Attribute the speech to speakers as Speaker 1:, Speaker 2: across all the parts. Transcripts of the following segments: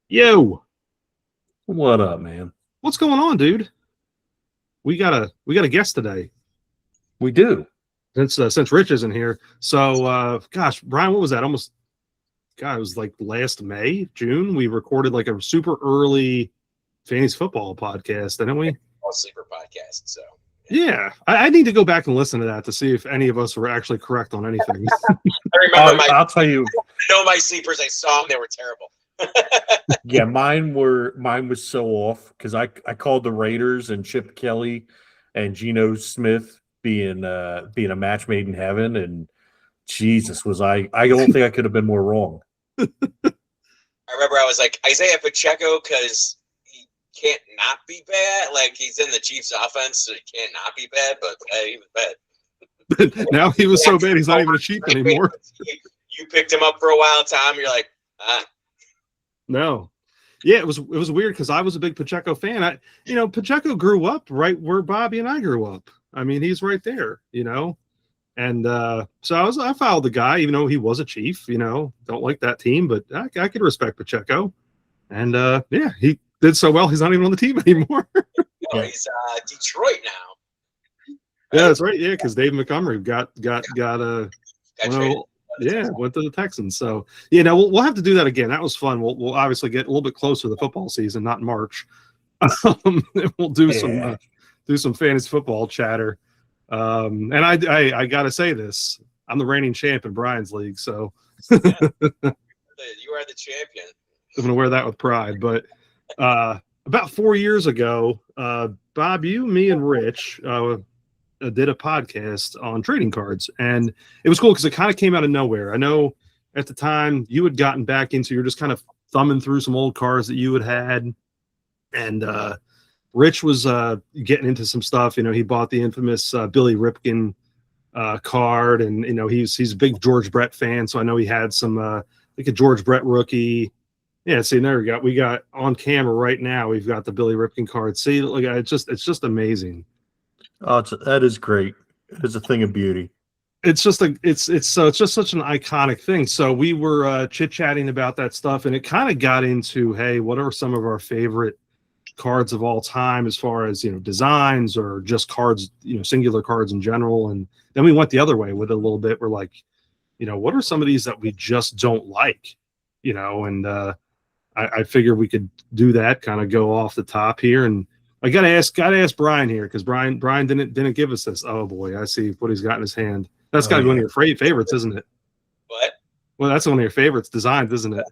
Speaker 1: Yo,
Speaker 2: What up, man?
Speaker 1: what's going on, dude? We got a guest today
Speaker 2: We do.
Speaker 1: since Rich isn't here. So, gosh, Brian, what was that? Almost, God, it was like last May, June. We recorded like a super early fantasy football podcast, didn't we?
Speaker 3: All sleeper podcast. So
Speaker 1: Yeah, I need to go back and listen to that to see if any of us were actually correct on anything.
Speaker 3: I remember
Speaker 2: I'll tell you.
Speaker 3: my sleepers. I saw them; they were terrible.
Speaker 2: Yeah, mine was so off because I called the Raiders and Chip Kelly and Geno Smith being a match made in heaven, and Jesus was I don't think I could have been more wrong.
Speaker 3: I remember I was like Isaiah Pacheco because he can't not be bad. Like he's in the Chiefs' offense, so he can't not be bad. But he was bad.
Speaker 1: Now he was so bad, he's not even a Chief anymore.
Speaker 3: You picked him up for a while, Tom. You're like,
Speaker 1: No. Yeah, it was weird because I was a big Pacheco fan. Pacheco grew up right where Bobby and I grew up. I mean, he's right there, And so I followed the guy, even though he was a Chief, don't like that team, but I could respect Pacheco. And he did so well, he's not even on the team anymore.
Speaker 3: no, he's Detroit now.
Speaker 1: Yeah, that's right. Yeah, because Dave Montgomery got went to the Texans. So we'll have to do that again. That was fun. We'll obviously get a little bit closer to the football season, not in March. We'll do some fantasy football chatter. And I gotta say this: I'm the reigning champ in Brian's league, so
Speaker 3: you are the champion.
Speaker 1: I'm gonna wear that with pride. But about 4 years ago, Bob, you, me, and Rich did a podcast on trading cards, and it was cool because it kind of came out of nowhere. I know at the time you had gotten back into, you're just kind of thumbing through some old cards that you had, and Rich was getting into some stuff. He bought the infamous Billy Ripken card, and he's a big George Brett fan, so I know he had some like a George Brett rookie. Yeah, see, there we got on camera right now. We've got the Billy Ripken card. See, look, it's just amazing.
Speaker 2: Oh, that is great. It's a thing of beauty.
Speaker 1: It's just it's just such an iconic thing. So we were chit-chatting about that stuff, and it kind of got into, hey, what are some of our favorite cards of all time as far as designs or just cards, singular cards in general. And then we went the other way with it a little bit. We're like, what are some of these that we just don't like? And I figured we could do that, kind of go off the top here. And I gotta ask Brian here, because Brian didn't give us this. Oh boy, I see what he's got in his hand. That's gotta be one of your favorites, isn't it?
Speaker 3: What?
Speaker 1: Well, that's one of your favorites designs, isn't it?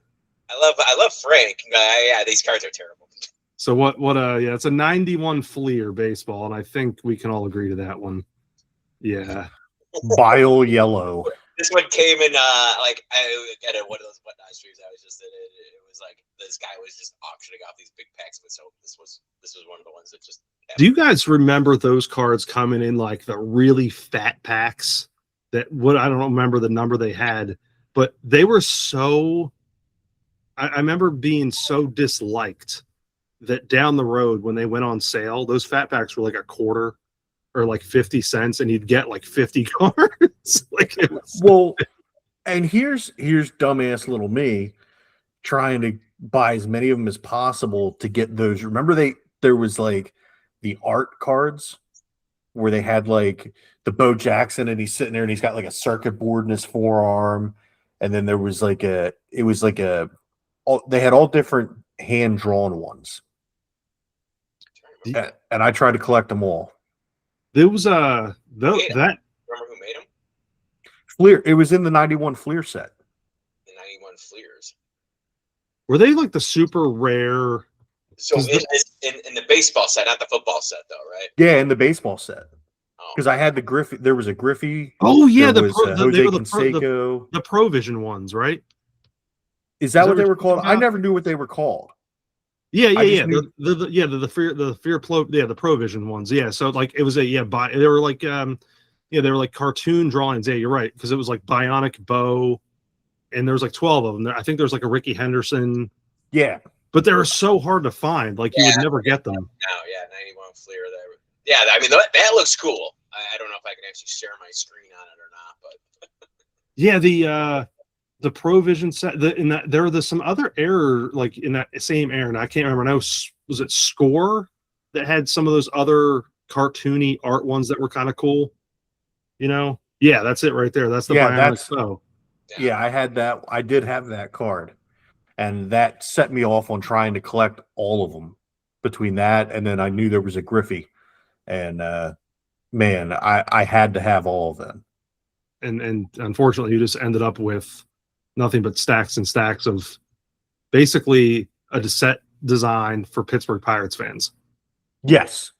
Speaker 3: I love Frank. Yeah, these cards are terrible.
Speaker 1: So what it's a 91 Fleer baseball, and I think we can all agree to that one. Yeah.
Speaker 2: Bile yellow.
Speaker 3: This one came in I got one of those whatnot streams I was just in. It was like this guy was just auctioning off these big packs, but so this was one of the ones that just happened.
Speaker 1: Do you guys remember those cards coming in like the really fat packs I don't remember the number they had, but they were so I remember being so disliked that down the road when they went on sale, those fat packs were like a quarter or like 50 cents, and you'd get like 50 cards.
Speaker 2: And here's dumbass little me trying to buy as many of them as possible to get those. Remember there was like the art cards where they had like the Bo Jackson, and he's sitting there and he's got like a circuit board in his forearm, and then there was like they had all different hand drawn ones, and I tried to collect them all.
Speaker 1: There was
Speaker 3: Remember who made them?
Speaker 2: Fleer. It was in the 91 Fleer set.
Speaker 3: The 91 Fleers.
Speaker 1: Were they like the super rare?
Speaker 3: So in the baseball set, not the football set, though, right?
Speaker 2: Yeah, in the baseball set. Because I had the Griffey. There was a Griffey.
Speaker 1: Oh yeah,
Speaker 2: Jose Canseco.
Speaker 1: The Provision ones, right?
Speaker 2: Is that what they were called? I never knew what they were called.
Speaker 1: Yeah. The Provision ones. Yeah. So like it was they were like they were like cartoon drawings. Yeah, you're right, because it was like Bionic Bo, and there was like 12 of them. I think there's like a Ricky Henderson.
Speaker 2: Yeah.
Speaker 1: But they were so hard to find. Like you would never get them.
Speaker 3: No, yeah, 91 Fleer there. Yeah, I mean that looks cool. I don't know if I can actually share my screen on it or not, but
Speaker 1: yeah, the Provision set. In that there were some other error like in that same era, and I can't remember. I know was it Score that had some of those other cartoony art ones that were kind of cool. You know, yeah, that's it right there. That's the Bionic Foe.
Speaker 2: Yeah, I had that. I did have that card, and that set me off on trying to collect all of them. Between that and then I knew there was a Griffey, and man, I had to have all of them.
Speaker 1: And unfortunately, you just ended up with nothing but stacks and stacks of basically a set design for Pittsburgh Pirates fans.
Speaker 2: Yes.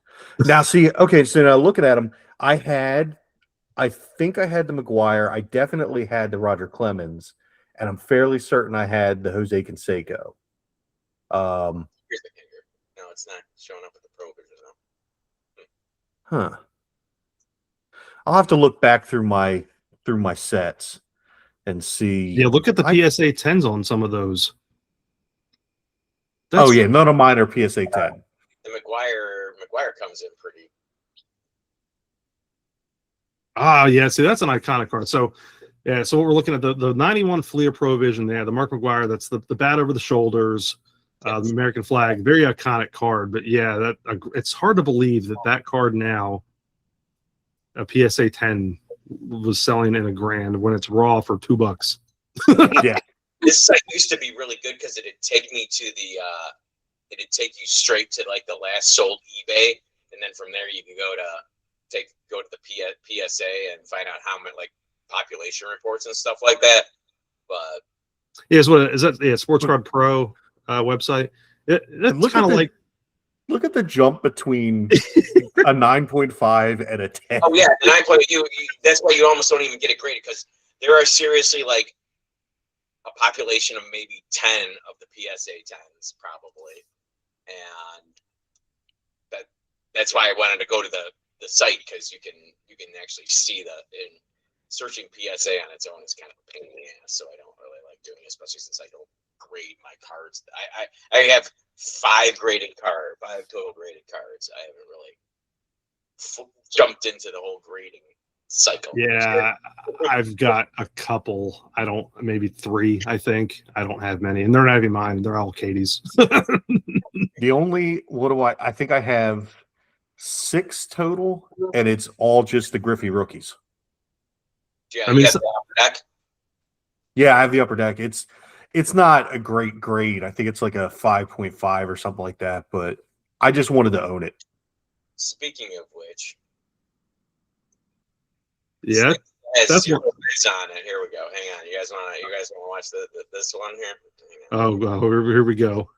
Speaker 2: Now, see, okay, so now looking at them, I think I had the McGuire. I definitely had the Roger Clemens, and I'm fairly certain I had the Jose Canseco.
Speaker 3: Here's the kicker. No, it's not showing up at the Provision though.
Speaker 2: Huh. I'll have to look back through my sets and see.
Speaker 1: Yeah, look at the PSA 10s on some of those.
Speaker 2: Oh yeah, none of mine are PSA 10.
Speaker 3: The McGuire comes in pretty.
Speaker 1: Yeah, see, that's an iconic card. So, yeah, so what we're looking at the 91 Fleer Provision there, the Mark McGuire, that's the bat over the shoulders, the American flag, very iconic card. But yeah, it's hard to believe that card now, a PSA 10 was selling in $1,000 when it's raw for $2.
Speaker 2: Yeah.
Speaker 3: This site used to be really good because it'd take me to it'd take you straight to like the last sold eBay, and then from there you could go to the PSA and find out how many like population reports and stuff like that. But
Speaker 1: yeah, is that yeah, Sports Card Pro website? That's kind of like
Speaker 2: look at the jump between a 9.5 and a 10.
Speaker 3: Oh yeah, the 9.5. That's why you almost don't even get it graded because there are seriously like a population of maybe 10 of the PSA 10s probably, and that's why I wanted to go to the site because you can actually see in searching PSA on its own is kind of a pain in the ass, so I don't really like doing it, especially since I don't grade my cards. I have 5 total graded cards. I haven't really jumped into the whole grading cycle.
Speaker 1: Yeah, I've got a couple. Maybe 3, I think. I don't have many, and they're not even mine. They're all Katie's.
Speaker 2: I think I have 6 total, and it's all just the Griffey rookies.
Speaker 3: Yeah, you have the upper deck?
Speaker 2: Yeah, I have the upper deck. It's not a great grade. I think it's like a 5.5 or something like that, but I just wanted to own it.
Speaker 3: Speaking of which,
Speaker 1: yeah,
Speaker 3: that's what it's on it. Here we go. Hang on, you guys want to watch this one here?
Speaker 1: Oh, here we go.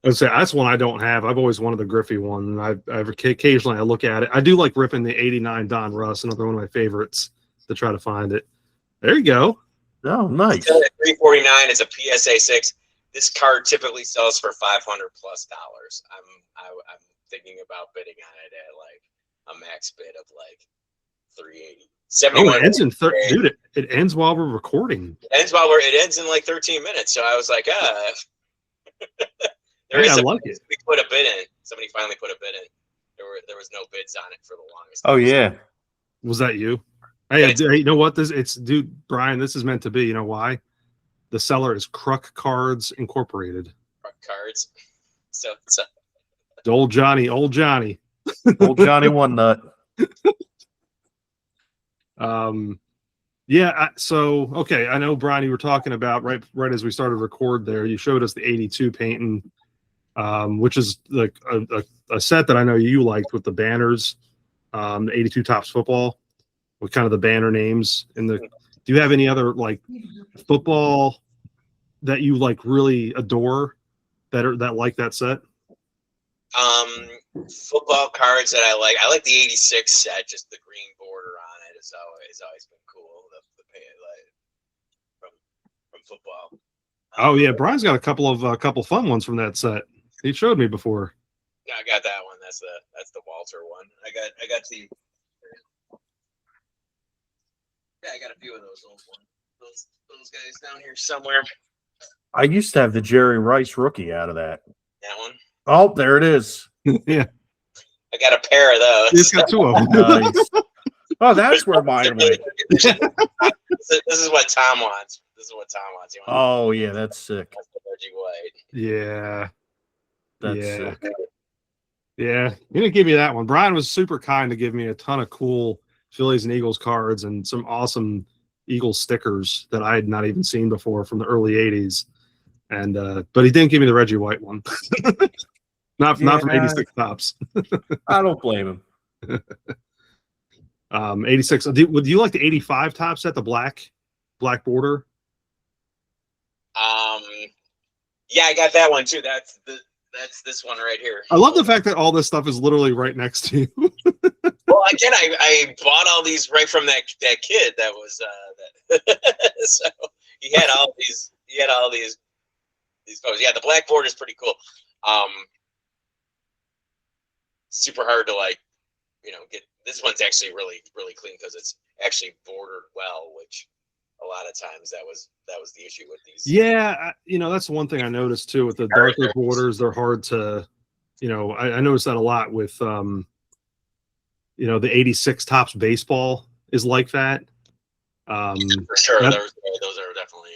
Speaker 1: I'd say that's one I don't have. I've always wanted the Griffey one. Occasionally I look at it. I do like ripping the '89 Don Russ, another one of my favorites, to try to find it. There you go.
Speaker 2: Oh, nice.
Speaker 3: $349 is a PSA 6. This card typically sells for $500+. I'm thinking about bidding on it at like a max bid of like $380.
Speaker 1: Oh, it ends in dude. It ends while we're recording.
Speaker 3: It ends in like 13 minutes. So I was like,
Speaker 1: I like it.
Speaker 3: We put a bid in. Somebody finally put a bid in. There was no bids on it for the longest
Speaker 2: time. Oh yeah.
Speaker 1: Was that you? Hey, you know what? Dude, Brian, this is meant to be. You know why? The seller is Kruk Cards Incorporated.
Speaker 3: Kruk Cards. So
Speaker 1: old Johnny.
Speaker 2: Old Johnny One Nut.
Speaker 1: Yeah. So okay, I know, Brian, you were talking about right as we started record there. You showed us the '82 painting, which is like a set that I know you liked with the banners, the '82 Topps football, with kind of the banner names. Do you have any other like football that you like really adore that like that set?
Speaker 3: Football cards that I like the '86 set. Just the green border on it has always been cool. The paint from football.
Speaker 1: Oh yeah, Brian's got a couple fun ones from that set. He showed me before.
Speaker 3: Yeah, I got that one. That's the Walter one. I got the. Yeah, I got a few of those old ones. Those guys down here somewhere.
Speaker 2: I used to have the Jerry Rice rookie out of that.
Speaker 3: That one.
Speaker 2: Oh, there it is.
Speaker 1: Yeah.
Speaker 3: I got a pair of those.
Speaker 1: He's got 2 of them.
Speaker 2: Nice. Oh, that's where mine went.
Speaker 3: This is what Tom wants. This is what Tom wants. He wants
Speaker 2: Oh yeah, that's sick.
Speaker 3: the Reggie White.
Speaker 1: Yeah.
Speaker 2: That's
Speaker 1: Yeah.
Speaker 2: sick.
Speaker 1: Yeah. He didn't give me that one. Brian was super kind to give me a ton of cool Phillies and Eagles cards and some awesome Eagles stickers that I had not even seen before from the early 80s. And but he didn't give me the Reggie White one. not from 86 Tops.
Speaker 2: I don't blame him.
Speaker 1: 86. Would you like the 85 Tops at the black border?
Speaker 3: Yeah, I got that one too. That's this one right here.
Speaker 1: I love the fact that all this stuff is literally right next to you.
Speaker 3: Well, again, I bought all these right from that kid that was so he had all these photos. Yeah, the black border is pretty cool. Super hard to get. This one's actually really clean because it's actually bordered well, which a lot of times that was the issue with these.
Speaker 1: Yeah, that's one thing I noticed too with the darker borders. They're hard to, I noticed that a lot with the 86 Tops baseball is like that.
Speaker 3: For sure, those are definitely.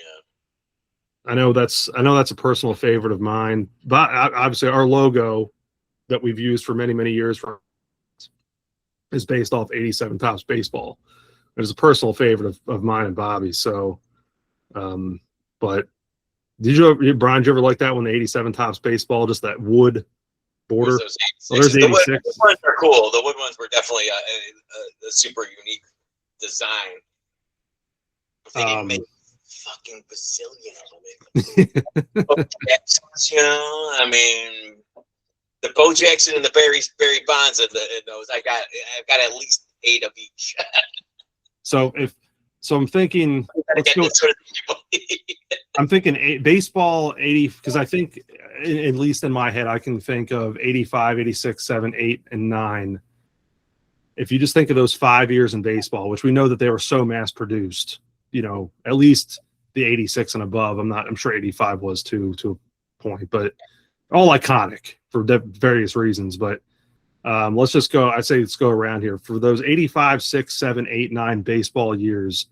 Speaker 1: I know that's a personal favorite of mine, but obviously our logo that we've used for many years is based off 87 Tops baseball. It is a personal favorite of mine and Bobby. So, but Brian, did you ever like that one, the 87 Tops baseball, just that wood border?
Speaker 3: There's 86. The wood ones are cool. The wood ones were definitely a super unique design. But they didn't make fucking bazillion of them. Bo Jacksons, I mean, the Bo Jackson and the Barry Bonds of those. I've got at least 8 of each.
Speaker 1: So I'm thinking, I'm thinking baseball 80, because I think at least in my head I can think of 85, 86, 7, 8, and 9. If you just think of those 5 years in baseball, which we know that they were so mass produced, at least the 86 and above. I'm sure 85 was too, to a point, but all iconic for various reasons. But let's just go. I say let's go around here for those 85, 6, 7, 8, 9 baseball years.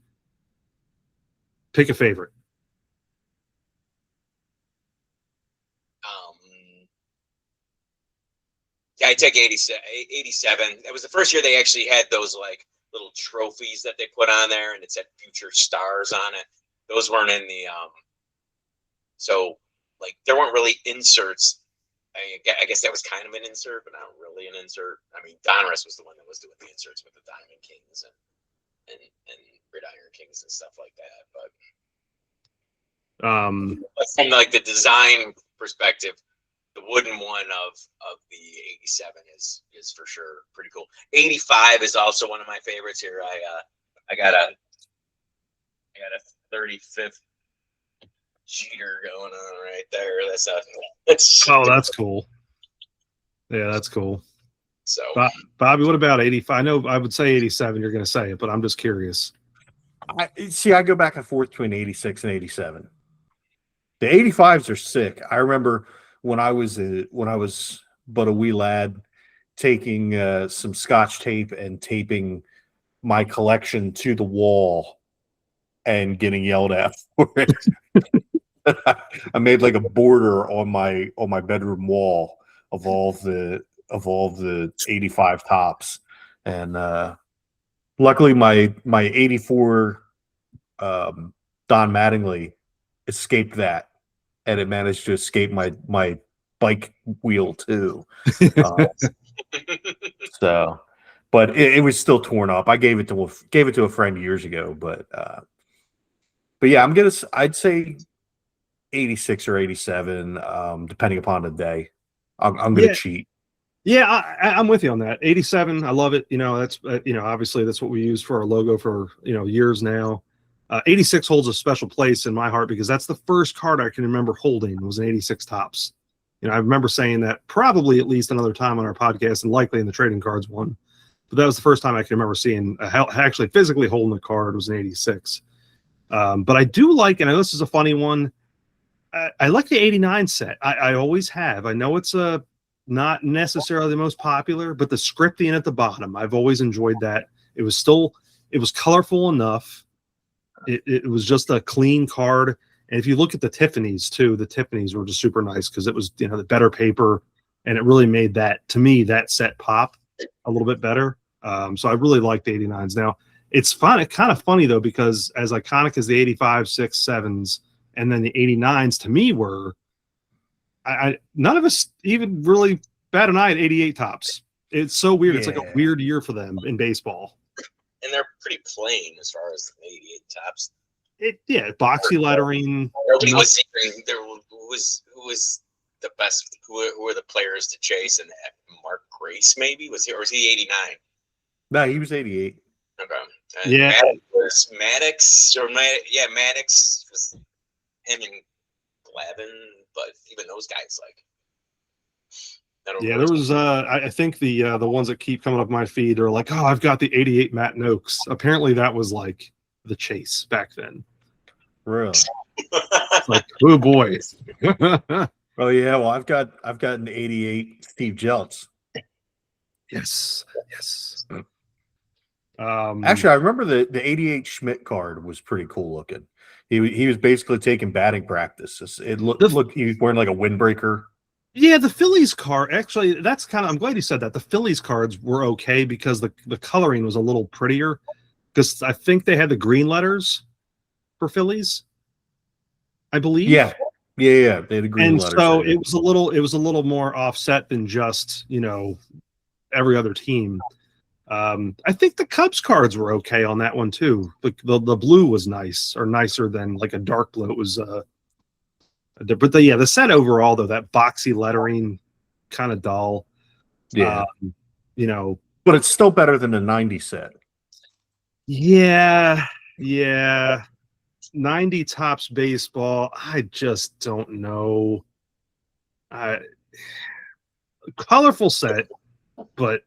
Speaker 1: Pick a favorite.
Speaker 3: Yeah, I take 87. It was the first year they actually had those little trophies that they put on there, and it said future stars on it. Those weren't in the so there weren't really inserts. I guess that was kind of an insert, but not really an insert. I mean, Donruss was the one that was doing the inserts with the Diamond Kings and Gridiron Kings and stuff like that. But from the design perspective, the wooden one of the 87 is for sure pretty cool. 85 is also one of my favorites here. I got a 35th Jeter going on right there.
Speaker 1: That's cool. Yeah, that's cool.
Speaker 3: So,
Speaker 1: Bobby, what about 85? I know I would say 87. You're going to say it, but I'm just curious.
Speaker 2: I go back and forth between 86 and 87. The 85s are sick. I remember when I was but a wee lad, taking some Scotch tape and taping my collection to the wall and getting yelled at for it. I made a border on my bedroom wall of all the 85 Tops, and luckily my 84 Don Mattingly escaped that, and it managed to escape my bike wheel too. So, but it was still torn up. I gave it to a friend years ago, but yeah, I'd say 86 or 87, depending upon the day. I'm gonna cheat.
Speaker 1: Yeah, I'm with you on that. 87, I love it. That's obviously that's what we use for our logo for years now. 86 holds a special place in my heart because that's the first card I can remember holding was an 86 Tops. I remember saying that probably at least another time on our podcast and likely in the trading cards one. But that was the first time I can remember seeing actually physically holding a card was an 86. But I do like, and I know this is a funny one, I like the 89 set. I always have. I know it's not necessarily the most popular, but the scripting at the bottom, I've always enjoyed that. It was colorful enough. It was just a clean card. And if you look at the Tiffany's too, the Tiffany's were just super nice because it was, you know, the better paper, and it really made that, to me, that set pop a little bit better. So I really liked the 89s. Now it's fun. It's kind of funny though, because as iconic as the 85, 6, 7s, and then the 89s to me were, none of us even really bat an eye at 88 tops. It's so weird.
Speaker 2: Yeah.
Speaker 1: It's like a weird year for them in baseball.
Speaker 3: And they're pretty plain as far as the 88 tops.
Speaker 1: Boxy lettering.
Speaker 3: Nobody was even there. Who was the best? Who were the players to chase? And Mark Grace maybe was he, or was he 89?
Speaker 2: No, he was 88.
Speaker 3: Okay.
Speaker 1: Yeah.
Speaker 3: Maddox was him and Glavin, but even those guys like.
Speaker 1: Yeah, there was. I think the ones that keep coming up my feed are like, oh, I've got the 88 Matt Noakes. Apparently, that was like the chase back then.
Speaker 2: Really?
Speaker 1: It's like, oh boy.
Speaker 2: Oh yeah. Well, I've got an 88 Steve Jeltz.
Speaker 1: Yes.
Speaker 2: Actually, I remember the 88 Schmidt card was pretty cool looking. He was basically taking batting practice. It looked he was wearing like a windbreaker.
Speaker 1: Yeah, the Phillies card, actually, that's kind of, I'm glad you said that. The Phillies cards were okay because the coloring was a little prettier, because I think they had the green letters for Phillies, I believe.
Speaker 2: Yeah. They had the green
Speaker 1: and
Speaker 2: letters.
Speaker 1: So it was a little more offset than just, you know, every other team. I think the Cubs cards were okay on that one too. The blue was nice, or nicer than like a dark blue. It was but the set overall though, that boxy lettering, kind of dull.
Speaker 2: Yeah.
Speaker 1: You know,
Speaker 2: but it's still better than the 90 set.
Speaker 1: Yeah. 90 tops baseball. I just don't know. Colorful set, but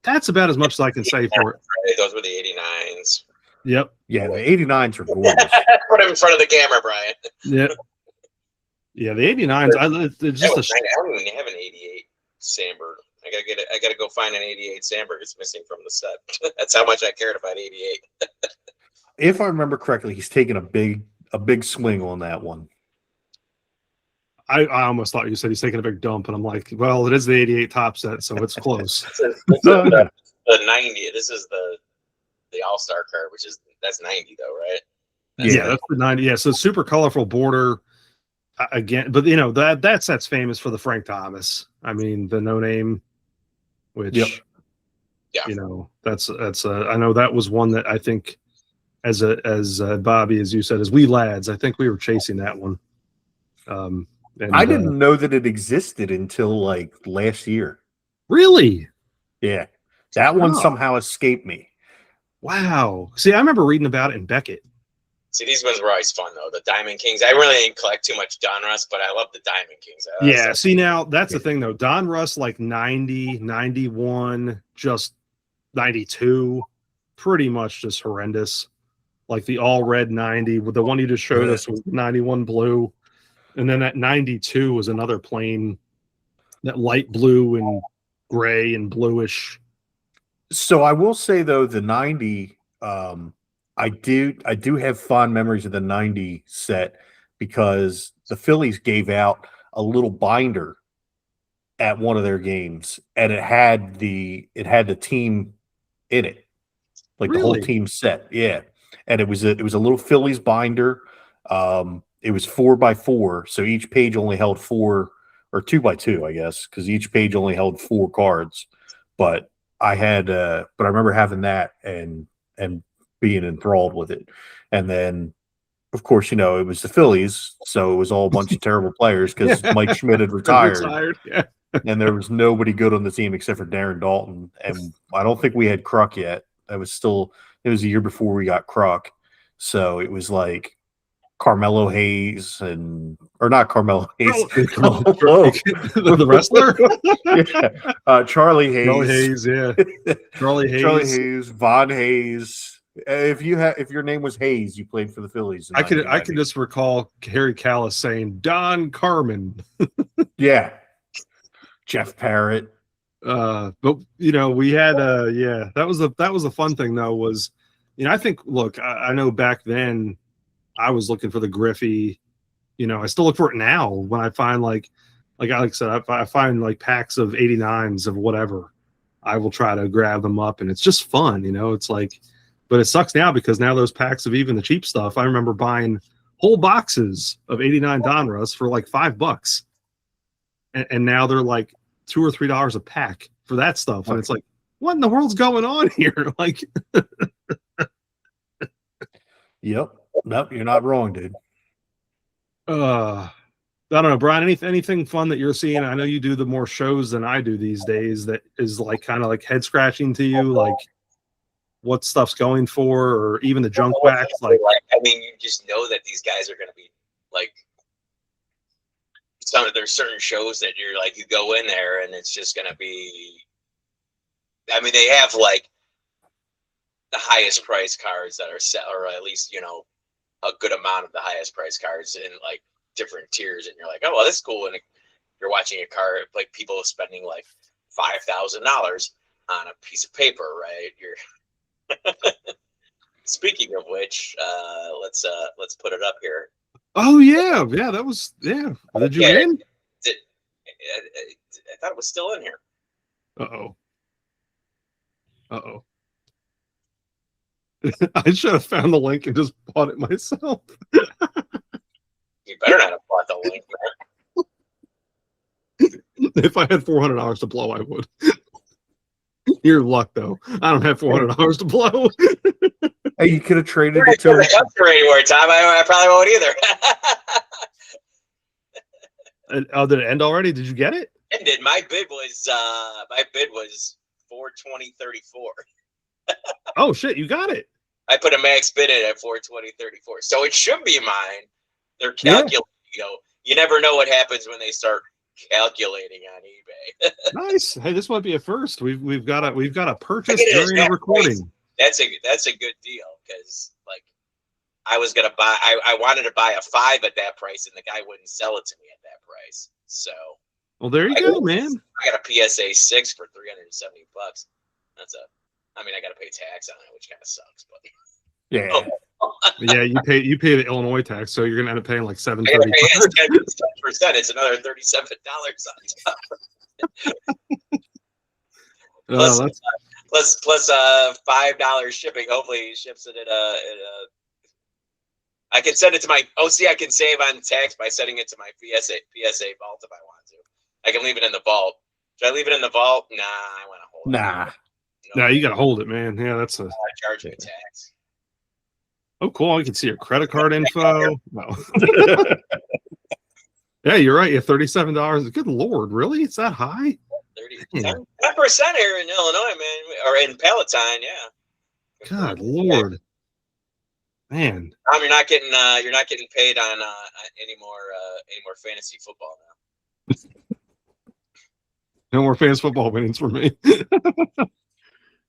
Speaker 1: that's about as much as I can say for it.
Speaker 3: Those were the 89s.
Speaker 1: Yep.
Speaker 2: Yeah, the 89s are gorgeous.
Speaker 3: Put them in front of the camera, Brian.
Speaker 1: Yep. Yeah, the 89s. It's just
Speaker 3: I don't even have an 88 Sandberg. I gotta go find an 88 Sandberg. It's missing from the set. That's how much I cared about 88.
Speaker 2: If I remember correctly, he's taking a big swing on that one.
Speaker 1: I almost thought you said he's taking a big dump, and I'm like, well, it is the 88 top set, so it's close.
Speaker 3: the 90. This is the All-Star card, that's 90 though, right?
Speaker 1: That's the 90. Yeah, so super colorful border again, but you know that set's famous for the Frank Thomas. I mean, the no name, which you know, that's I know that was one that I think as Bobby, as you said, as we lads, I think we were chasing that one. And
Speaker 2: I didn't know that it existed until like last year.
Speaker 1: Really?
Speaker 2: Yeah. That one somehow escaped me.
Speaker 1: Wow. See, I remember reading about it in Beckett.
Speaker 3: See, these ones were always fun, though. The Diamond Kings. I really didn't collect too much Donruss, but I love the Diamond Kings.
Speaker 1: Yeah, see, now, that's the thing, though. Donruss, like 90, 91, just 92, pretty much just horrendous. Like the all-red 90, the one you just showed us was 91 blue. And then that 92 was another plain, that light blue and gray and bluish.
Speaker 2: So I will say though, the 90, I do have fond memories of the 90 set because the Phillies gave out a little binder at one of their games, and it had the team in it, like the whole team set. Yeah, and it was a little Phillies binder. It was 4x4, so each page only held 4, or 2x2, I guess, because each page only held 4 cards. But I remember having that and being enthralled with it. And then, of course, you know, it was the Phillies, so it was all a bunch of terrible players because Mike Schmidt had retired.
Speaker 1: Yeah.
Speaker 2: And there was nobody good on the team except for Darren Dalton. And I don't think we had Kruk yet. It was a year before we got Kruk. So it was like Carmelo Hayes or not Carmelo Hayes.
Speaker 1: The wrestler?
Speaker 2: Yeah. Charlie Hayes.
Speaker 1: Charlie Hayes, yeah. Charlie Hayes.
Speaker 2: Von Hayes. If your name was Hayes, you played for the Phillies.
Speaker 1: I can just recall Harry Callis saying Don Carmen.
Speaker 2: Yeah. Jeff Parrott.
Speaker 1: But we had yeah, that was a fun thing though, was I think, look, I know back then I was looking for the Griffey. I still look for it now when I find like Alex said, I find like packs of 89s of whatever, I will try to grab them up, and it's just fun. It's like, but it sucks now because now those packs of even the cheap stuff, I remember buying whole boxes of 89 Donruss for like $5, and now they're like $2 or $3 a pack for that stuff, and it's like, what in the world's going on here? Like,
Speaker 2: yep, nope, you're not wrong, dude.
Speaker 1: I don't know, Brian, anything fun that you're seeing? I know you do the more shows than I do these days, that is like kind of like head scratching to you, like what stuff's going for, or even the junk wax. Like,
Speaker 3: I mean, you just know that these guys are going to be like, there's certain shows that you're like, you go in there and it's just going to be, I mean, they have like the highest price cards that are set, or at least, a good amount of the highest price cards in like different tiers. And you're like, oh, well, that's cool. And you're watching a card, like people spending like $5,000 on a piece of paper, right? Speaking of which, let's put it up here.
Speaker 1: Oh yeah, that was, yeah. Did you win?
Speaker 3: I thought it was still in here.
Speaker 1: Uh-oh. I should have found the link and just bought it myself.
Speaker 3: You better not have bought the link, man.
Speaker 1: If I had $400 to blow, I would. Your luck, though. I don't have $400 to blow.
Speaker 2: Hey, you could have traded it to
Speaker 3: him. Anymore, Tom. I probably won't either.
Speaker 1: Did it end already? Did you get it?
Speaker 3: Ended. My bid was $420.34.
Speaker 1: Oh shit, you got it.
Speaker 3: I put a max bid in at $420.34, so it should be mine. They're calculating. Yeah. You never know what happens when they start calculating on eBay.
Speaker 1: Nice. Hey, this might be a first. We've got a purchase during the recording.
Speaker 3: That's a good deal, because like I was gonna buy. I wanted to buy a 5 at that price, and the guy wouldn't sell it to me at that price. So.
Speaker 1: Well, there you go, man.
Speaker 3: I got a PSA 6 for $370. I mean, I got to pay tax on it, which kind of sucks, but
Speaker 2: yeah.
Speaker 1: Yeah, you pay the Illinois tax, so you're gonna end up paying like $7.30.
Speaker 3: %. It's another $37 on top. Plus $5 shipping. Hopefully, he ships it at I can send it to my. Oh, see, I can save on tax by sending it to my PSA vault if I want to. I can leave it in the vault. Should I leave it in the vault? Nah, I want to hold it.
Speaker 2: Nah.
Speaker 1: No, you gotta hold it, man. Yeah, that's a.
Speaker 3: Charge me tax.
Speaker 1: Oh, cool! You can see your credit card info. No. Yeah, you're right. Yeah, $37. Good Lord, really? It's that high?
Speaker 3: 10% here in Illinois, man, or in Palatine, yeah.
Speaker 1: God Lord, man.
Speaker 3: You're not getting paid on any more fantasy football now.
Speaker 1: No more fantasy football winnings for me.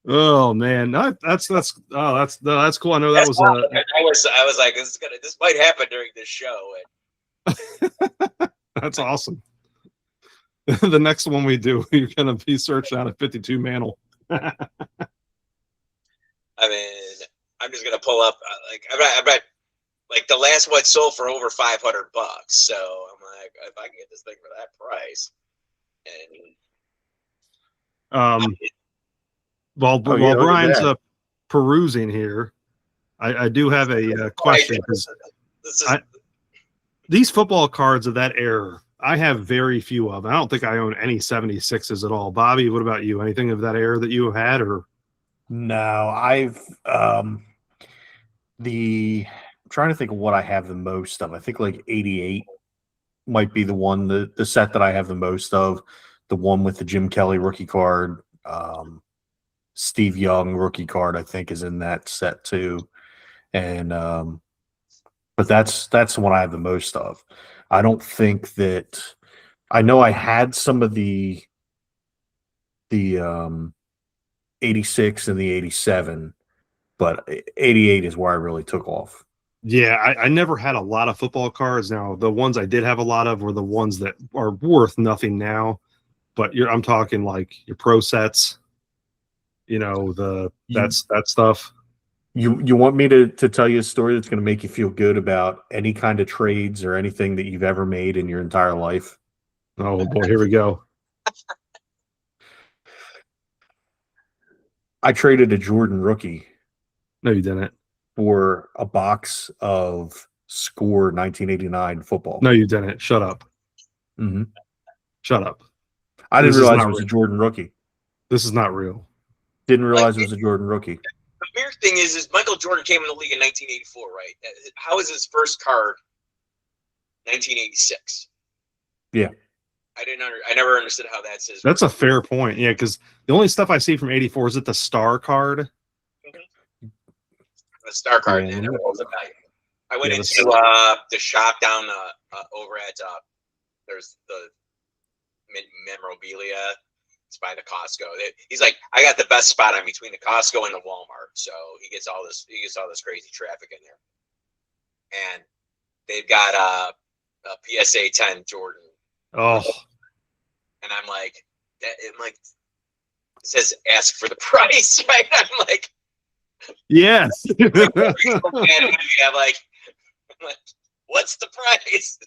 Speaker 1: Oh man, that's cool. I know that was.
Speaker 3: I was like, this might happen during this show.
Speaker 1: That's awesome. The next one we do, you're gonna be searching out a 52 mantle.
Speaker 3: I mean, I'm just gonna pull up I'm not like the last one sold for over $500. So I'm like, if I can get this thing for that price, and
Speaker 1: while Brian's perusing here, I do have a question, because these football cards of that era, I have very few of. I don't think I own any 76s at all. Bobby, what about you? Anything of that era that you had, or?
Speaker 2: No, I've I'm trying to think of what I have the most of. I think like 88 might be the one, the set that I have the most of. The one with the Jim Kelly rookie card, Steve Young rookie card, I think, is in that set too. And but that's the one I have the most of. I don't think that I know I had some of the 86 and the 87, but 88 is where I really took off.
Speaker 1: Yeah, I never had a lot of football cards. Now, the ones I did have a lot of were the ones that are worth nothing now. but I'm talking like your pro sets, that stuff.
Speaker 2: You want me to tell you a story that's going to make you feel good about any kind of trades or anything that you've ever made in your entire life?
Speaker 1: Oh boy, here we go.
Speaker 2: I traded a Jordan rookie
Speaker 1: No, you didn't.
Speaker 2: for a box of Score 1989 football.
Speaker 1: No, you didn't. Shut up.
Speaker 2: Mm-hmm.
Speaker 1: Shut up.
Speaker 2: I didn't
Speaker 1: This is
Speaker 2: realize
Speaker 1: not
Speaker 2: it was a
Speaker 1: real.
Speaker 2: Jordan rookie.
Speaker 1: This is not real.
Speaker 2: Didn't realize it was a Jordan rookie.
Speaker 3: The weird thing is Michael Jordan came in the league in 1984, right? How is his first card 1986?
Speaker 2: Yeah.
Speaker 3: I never understood how that's his.
Speaker 1: That's a fair point. Yeah, because the only stuff I see from 84 is it the star card.
Speaker 3: The star card.
Speaker 2: Yeah.
Speaker 3: And it was a value. I went
Speaker 1: Yeah,
Speaker 3: into the shop down over at there's the memorabilia. It's by the Costco. He's like, I got the best spot on between the Costco and the Walmart, so he gets all this crazy traffic in there. And they've got a PSA 10 Jordan.
Speaker 1: Oh,
Speaker 3: And I'm like, it says ask for the price, right? I'm like,
Speaker 1: yes.
Speaker 3: I'm like, what's the price?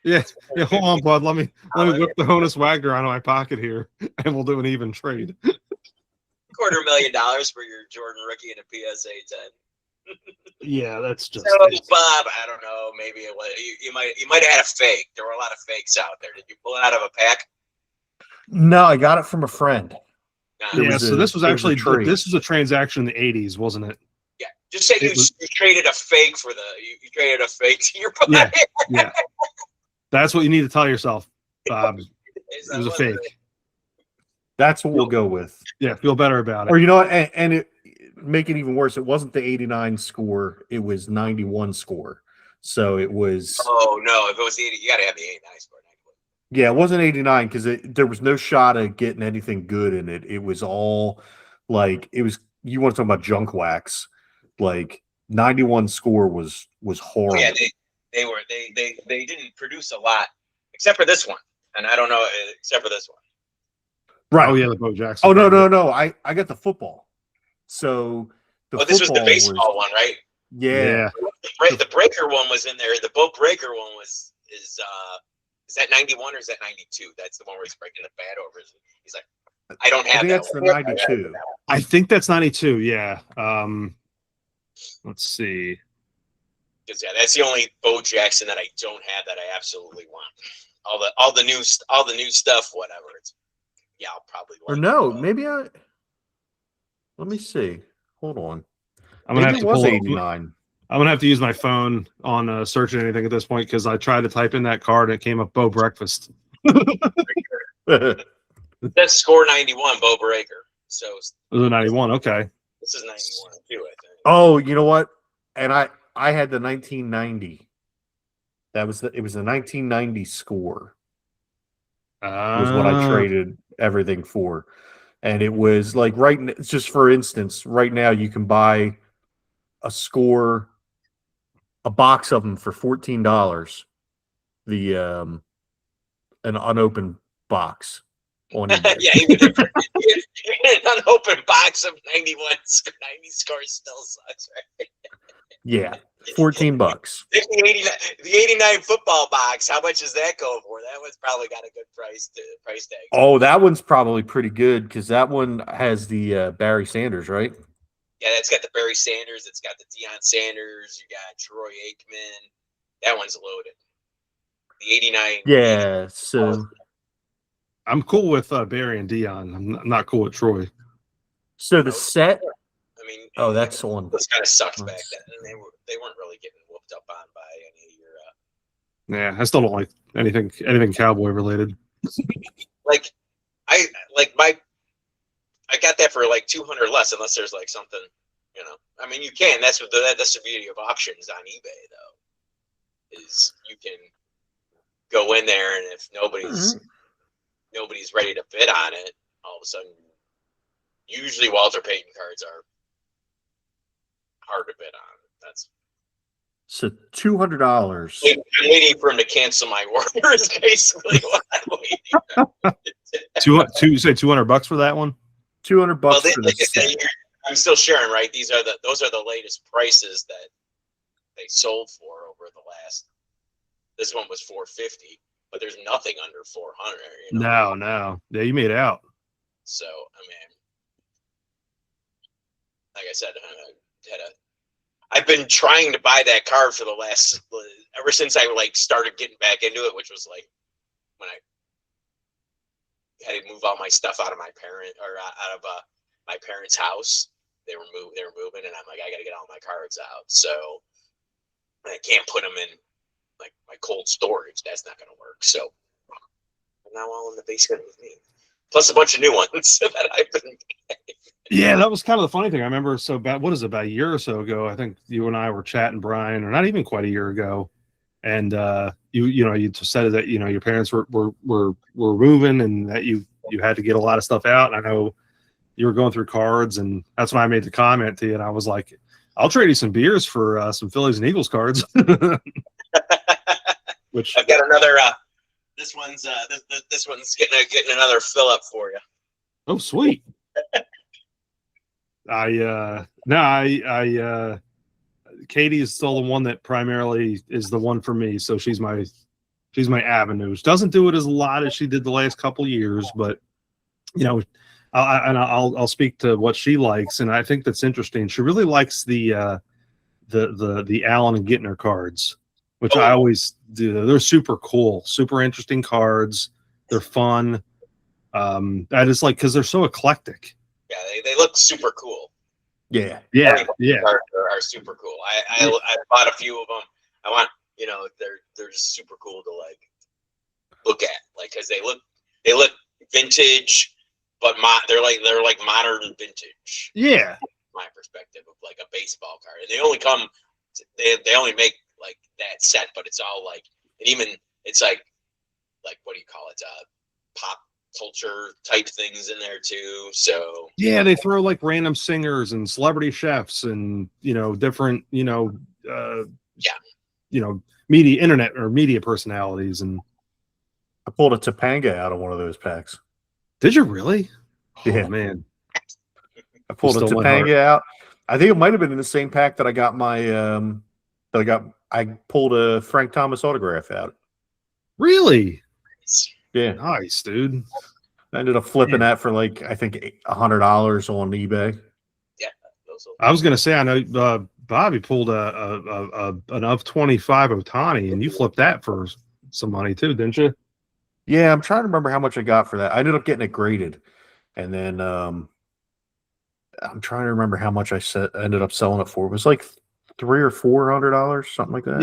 Speaker 1: Yeah. Hold on, bud. Let me whip the Honus Wagner out of my pocket here, and we'll do an even trade.
Speaker 3: $250,000 for your Jordan rookie and a PSA 10.
Speaker 1: Yeah, that's just.
Speaker 3: So, Bob, I don't know. Maybe it was, you might have had a fake. There were a lot of fakes out there. Did you pull it out of a pack?
Speaker 2: No, I got it from a friend.
Speaker 3: No.
Speaker 1: Yeah, so this was actually
Speaker 2: trade.
Speaker 1: this was a transaction in the 80s, wasn't it?
Speaker 3: Yeah. Just say you traded a fake for you traded a fake to your buddy.
Speaker 1: Yeah. Yeah. That's what you need to tell yourself, Bob. It was a fake.
Speaker 2: That's what we'll go with.
Speaker 1: Yeah, feel better about it.
Speaker 2: Or you know what? And it make it even worse. It wasn't the 89 score. It was 91 score. So it was.
Speaker 3: Oh no! If it was the 80, you got to have the 89 score.
Speaker 2: Yeah, it wasn't 89 because there was no shot of getting anything good in it. It was all like it was. You want to talk about junk wax? Like 91 score was horrible.
Speaker 3: Oh, yeah, they didn't produce a lot except for this one, and I don't know except for this one.
Speaker 2: Right.
Speaker 1: Oh yeah, the Bo Jackson.
Speaker 2: Oh no! I got the football. So
Speaker 3: this was the baseball one, right?
Speaker 2: Yeah.
Speaker 3: The breaker one was in there. The Bo Breaker one is that 91 or is that 92? That's the one where he's breaking the bat over. He's like, I don't have
Speaker 2: I think
Speaker 3: that.
Speaker 2: that's the 92.
Speaker 1: I think that's 92. Yeah. Let's see.
Speaker 3: Because that's the only Bo Jackson that I don't have that I absolutely want. All the new stuff, whatever. I'll probably.
Speaker 2: Or no, maybe I. Let me see. Hold on.
Speaker 1: I'm gonna have to pull
Speaker 2: 89.
Speaker 1: I'm gonna have to use my phone on searching anything at this point because I tried to type in that card and it came up Bo Breakfast.
Speaker 3: That's score 91, Bo Breaker. So
Speaker 1: it was a 91. Okay.
Speaker 3: This is 91 too, I think.
Speaker 2: Oh, you know what? And I had the 1990. It was the 1990 score. Was what I traded everything for. And it was like just for instance, right now you can buy a score, a box of them for $14. The an unopened box on eBay.
Speaker 3: Yeah, even an unopened box of 90 scores still sucks, right?
Speaker 2: Yeah, $14.
Speaker 3: The 89 football box, how much does that go for? That one's probably got a good price tag.
Speaker 2: Oh, that one's probably pretty good because that one has the Barry Sanders, right?
Speaker 3: Yeah, that's got the Barry Sanders. It's got the Deion Sanders. You got Troy Aikman. That one's loaded. The 89.
Speaker 2: Yeah, so
Speaker 1: I'm cool with Barry and Deion. I'm not cool with Troy.
Speaker 2: So the set.
Speaker 3: I mean,
Speaker 2: that's one.
Speaker 3: Those kind of sucked back then, and they weren't really getting whooped up on by any of your.
Speaker 1: Yeah, I still don't like anything cowboy related.
Speaker 3: I got that for like 200 less, unless there's like something, I mean, you can. That's the beauty of auctions on eBay, though, is you can go in there, and if nobody's ready to bid on it, all of a sudden, usually Walter Payton cards are hard to bid on. That's
Speaker 2: so $200.
Speaker 3: I'm waiting for him to cancel my orders. Basically, what I'm waiting for.
Speaker 1: You say $200 for that one?
Speaker 2: $200
Speaker 3: Well,
Speaker 2: for the
Speaker 3: like I
Speaker 2: set.
Speaker 3: said, I'm still sharing, right? Those are the latest prices that they sold for over the last. This one was $450, but there's nothing under 400. You know?
Speaker 1: No. Yeah, you made out.
Speaker 3: So I mean, like I said, I've been trying to buy that car for the last ever since I like started getting back into it, which was like when I had to move all my stuff out of my my parents' house. They were moving, and I'm like, I got to get all my cards out. So I can't put them in like my cold storage. That's not going to work. So I'm now all in the basement with me, plus a bunch of new ones that I've been.
Speaker 1: Yeah, that was kind of the funny thing. I remember about a year or so ago, I think you and I were chatting, Brian, or not even quite a year ago. And you said that your parents were moving and that you had to get a lot of stuff out. And I know you were going through cards, and that's when I made the comment to you, and I was like, I'll trade you some beers for some Phillies and Eagles cards. Which
Speaker 3: I've got another this one's getting another fill up for you.
Speaker 1: Oh, sweet. Katie is still the one that primarily is the one for me. So she's my avenue. She doesn't do it as a lot as she did the last couple of years, but I'll speak to what she likes, and I think that's interesting. She really likes the Allen and Gittner cards, which I always do. They're super cool, super interesting cards. They're fun. I just like because they're so eclectic.
Speaker 3: Yeah, they look super cool.
Speaker 2: Yeah.
Speaker 3: Are super cool. I bought a few of them. I want they're just super cool to like look at, like because they look vintage, but they're like modern vintage.
Speaker 1: Yeah,
Speaker 3: my perspective of like a baseball card, and they only make like that set, but it's all like, and even it's like what do you call it? Pop culture type things in there too. So
Speaker 1: yeah, they throw like random singers and celebrity chefs and different media personalities. And
Speaker 2: I pulled a Topanga out of one of those packs.
Speaker 1: Did you really?
Speaker 2: Yeah,
Speaker 1: man.
Speaker 2: I pulled a Topanga out. I think it might have been in the same pack that I got I pulled a Frank Thomas autograph out.
Speaker 1: Really?
Speaker 2: Yeah.
Speaker 1: Nice, dude.
Speaker 2: I ended up flipping that for like, I think $100 on eBay.
Speaker 3: Yeah.
Speaker 1: I was going to say, I know Bobby pulled an of 25 Ohtani, and you flipped that for some money too, didn't you?
Speaker 2: Yeah, I'm trying to remember how much I got for that. I ended up getting it graded. And then I'm trying to remember how much I ended up selling it for. It was like $300 or $400, something like that.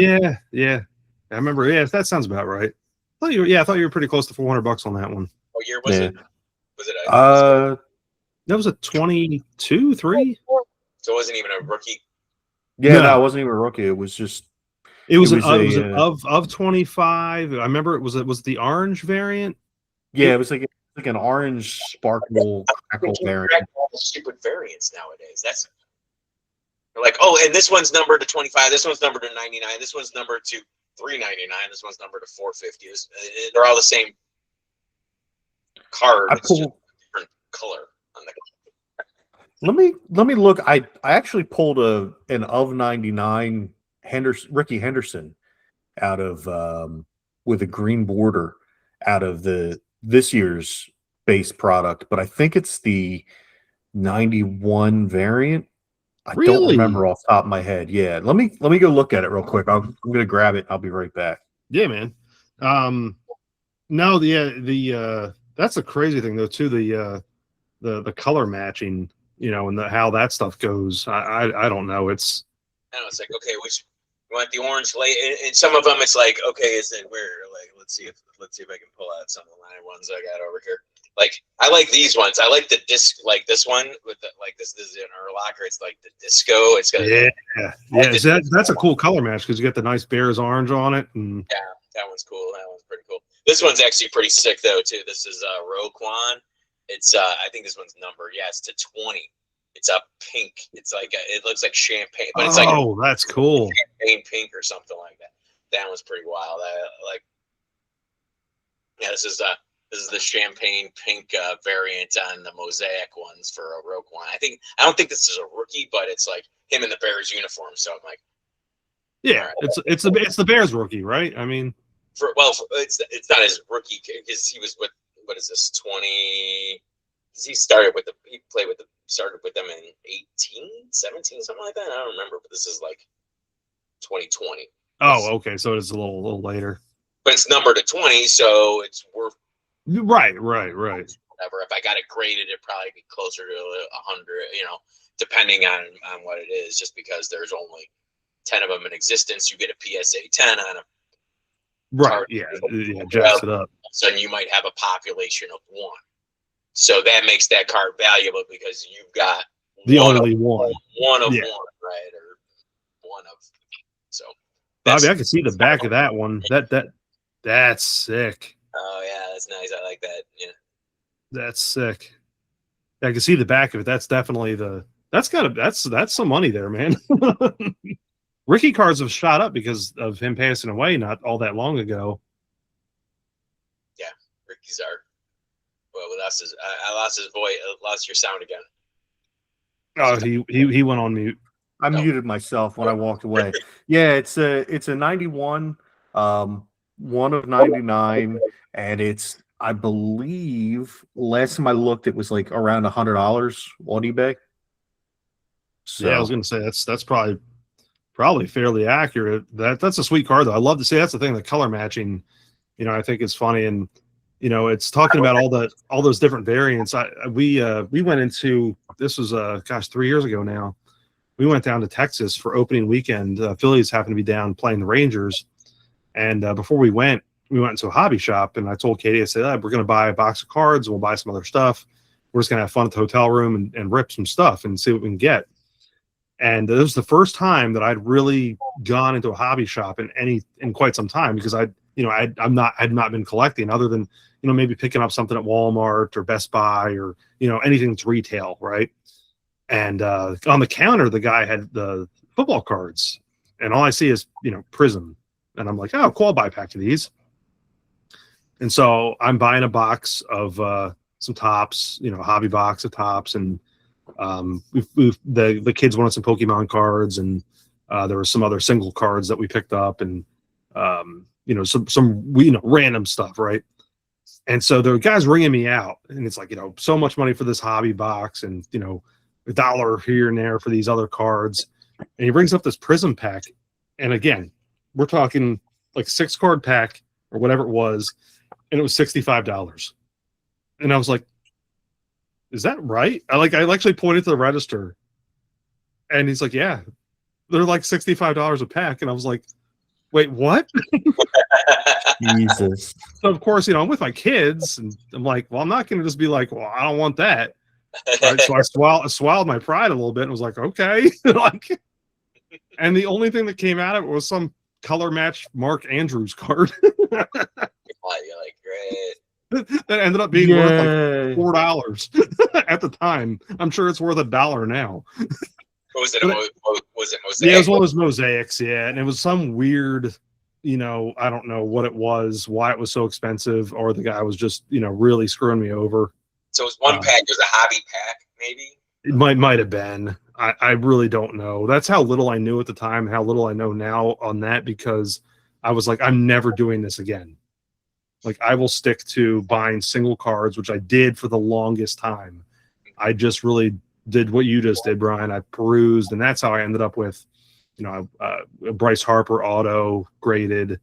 Speaker 1: Yeah. I remember. Yeah, that sounds about right. I thought you were pretty close to $400 on that one.
Speaker 3: What year was it? Was it?
Speaker 1: That was a 22, 3.
Speaker 3: So it wasn't even a rookie.
Speaker 2: Yeah, no, it wasn't even a rookie. It was just.
Speaker 1: It was an of 25. I remember it was the orange variant.
Speaker 2: Yeah, it was like an orange sparkle crackle variant.
Speaker 3: All the stupid variants nowadays. They're like, oh, and this one's numbered to 25. This one's numbered to 99. This one's numbered to $3.99. This one's numbered to $4.50. They're all the same card. It's just a different color on the.
Speaker 2: Let me look. I actually pulled an of 99 Ricky Henderson out of with a green border out of this year's base product, but I think it's the 91 variant. I don't remember off the top of my head. Yeah, let me go look at it real quick. I'm gonna grab it. I'll be right back.
Speaker 1: Yeah, man. No, that's a crazy thing though too. The color matching, and how that stuff goes. I don't know. It's
Speaker 3: like, okay, we want the orange light, and some of them it's like, okay, is it where? Like, let's see if I can pull out some of the line ones I got over here. Like, I like these ones. I like the disc, like this one with this is an Urlacher. It's like the disco. It's got
Speaker 1: that's a cool color match because you got the nice Bears orange on it. And
Speaker 3: yeah, that one's cool. That one's pretty cool. This one's actually pretty sick though too. This is Roquan. It's I think this one's numbered. Yeah, it's to 20. It's a pink. It's like it looks like champagne, but it's
Speaker 1: that's cool.
Speaker 3: Champagne pink or something like that. That one's pretty wild. This is This is the champagne pink variant on the mosaic ones for a Roquan. I don't think this is a rookie, but it's like him in the Bears uniform. So I'm like,
Speaker 1: Yeah,
Speaker 3: right.
Speaker 1: it's the Bears rookie, right? I mean,
Speaker 3: it's not his rookie because he was with, what is this, 20? He started with started with them in 18, 17, something like that. I don't remember, but this is like 2020.
Speaker 1: oh, okay, so it's a little later.
Speaker 3: But it's numbered to 20, so it's worth
Speaker 1: Right.
Speaker 3: whatever. If I got it graded, it'd probably be closer to 100, depending on what it is, just because there's only 10 of them in existence. You get a PSA 10 on a
Speaker 1: Right.
Speaker 3: card.
Speaker 1: Yeah, jacks it up.
Speaker 3: So you might have a population of 1. So that makes that card valuable because you've got
Speaker 1: The only one.
Speaker 3: One of
Speaker 1: Yeah.
Speaker 3: one, right? Or one of. So.
Speaker 1: Bobby, I can see the back of that one. That's sick.
Speaker 3: Oh yeah, that's nice. I like that. Yeah.
Speaker 1: That's sick. I can see the back of it. That's definitely that's some money there, man. Ricky cards have shot up because of him passing away not all that long ago.
Speaker 3: Yeah, Ricky's are. Well, I lost his voice. Lost your sound again.
Speaker 1: Oh, he went on mute.
Speaker 2: I muted myself when I walked away. Yeah, it's a 91, 1 of 99, and it's, I believe, last time I looked, it was like around $100 on eBay. So
Speaker 1: Yeah, I was gonna say that's probably fairly accurate. That's a sweet card though. I love to see. That's the thing. The color matching, I think it's funny, and it's talking about all those different variants. We went into, this was 3 years ago now. We went down to Texas for opening weekend. Phillies happened to be down playing the Rangers, and before we went into a hobby shop, and I told Katie, I said, we're going to buy a box of cards, and we'll buy some other stuff. We're just going to have fun at the hotel room and rip some stuff and see what we can get. And it was the first time that I'd really gone into a hobby shop in quite some time, because I'd not been collecting other than, maybe picking up something at Walmart or Best Buy or, anything that's retail. Right. And on the counter, the guy had the football cards, and all I see is, Prism. And I'm like, oh, cool, I'll buy a pack of these. And so I'm buying a box of some tops, a hobby box of tops. And the kids wanted some Pokemon cards, and there were some other single cards that we picked up, and some random stuff, right? And so the guy's ringing me out, and it's like, so much money for this hobby box, and $1 here and there for these other cards. And he brings up this Prism pack, and again, we're talking like 6-card pack or whatever it was, and it was $65. And I was like, is that right? I actually pointed to the register, and he's like, yeah, they're like $65 a pack. And I was like, wait, what?
Speaker 2: Jesus.
Speaker 1: So of course, I'm with my kids, and I'm like, well, I'm not going to just be like, well, I don't want that. Right? So I swallowed my pride a little bit and was like, okay. And the only thing that came out of it was some color match Mark Andrews card.
Speaker 3: You're like, great.
Speaker 1: That ended up being worth like $4 at the time. I'm sure it's worth $1 now.
Speaker 3: Was it mosaic?
Speaker 1: Yeah, it was one of those mosaics. Yeah, and it was some weird, I don't know what it was, why it was so expensive, or the guy was just, really screwing me over.
Speaker 3: So it was one pack. It was a hobby pack, maybe.
Speaker 1: It might have been. I really don't know. That's how little I knew at the time, how little I know now on that, because I was like, I'm never doing this again. Like, I will stick to buying single cards, which I did for the longest time. I just really did what you just did, Brian. I perused, and that's how I ended up with, Bryce Harper auto graded,